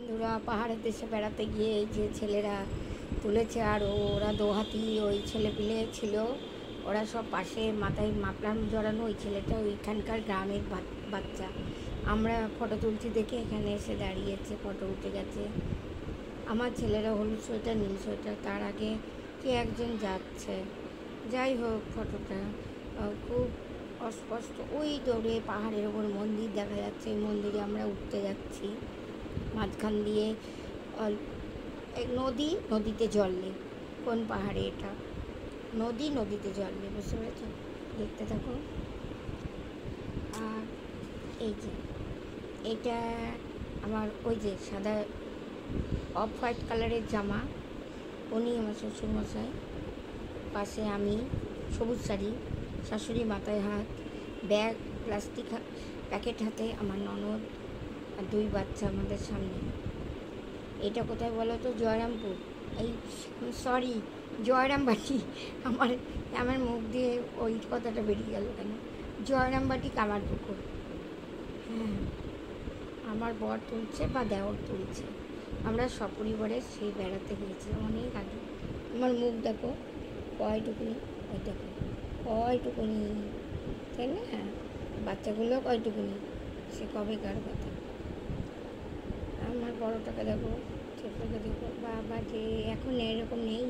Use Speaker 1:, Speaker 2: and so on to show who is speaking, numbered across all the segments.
Speaker 1: বন্ধুরা পাহাড়ের দেশে বেড়াতে গিয়ে এই যে ছেলেরা তুলেছে, আর ওরা দোহাতি ওই ছেলেপিলে ছিল, ওরা সব পাশে মাথায় মাপলাম জড়ানো। ওই ছেলেটা ওইখানকার গ্রামের বাচ্চা। আমরা ফটো তুলছি দেখে এখানে এসে দাঁড়িয়েছে, ফটো উঠে গেছে। আমার ছেলেরা হলুদ সোয়েটার নীল সোয়েটার, তার আগে কে একজন যাচ্ছে। যাই হোক, ফটোটা খুব অস্পষ্ট। ওই দৌড়ে পাহাড়ের ওপর মন্দির দেখা যাচ্ছে, ওই মন্দিরে আমরা উঠতে যাচ্ছি। মাঝখান দিয়ে নদী, নদীতে জল নেই। কোন পাহাড়ে এটা? নদী, নদীতে জল নেই, বুঝতে পেরেছ? দেখতে থাকো। আর এই যে এটা আমার ওই যে সাদা অফ হোয়াইট কালারের জামা, উনি আমার শ্বশুরমশাই। পাশে আমি, সবুজ শাড়ি, শাশুড়ি মাথায় হাত, ব্যাগ প্লাস্টিক প্যাকেট হাতে আমার ননদ, আর দুই বাচ্চা আমাদের সামনে। এটা কোথায় বলো তো? জয়রামপুর, এই সরি জয়রামবাটি। আমার মুখ দিয়ে ওই কথাটা বেরিয়ে গেল কেন? জয়রামবাটি কামারপুকুর। হ্যাঁ, আমার বর তুলছে বা দেওর তুলছে। আমরা সপরিবারে সেই বেড়াতে গিয়েছিলাম অনেক আগে। আমার মুখ দেখো কয়টুকুনি, ওই দেখো কয়টুকুনি, তাই না? বাচ্চাগুলো কয়টুকুনি, সে কবেকার কথা। আমার বড়টাকে দেখো, ছোটটাকে দেখো, বাবা যে এখন এরকম নেই।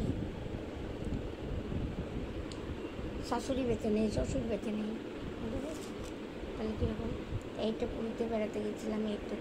Speaker 1: শাশুড়ি বেঁচে নেই, শ্বশুর বেঁচে নেই, তাহলে কীরকম? এইটা পুরীতে বেড়াতে গেছিলাম, এইটা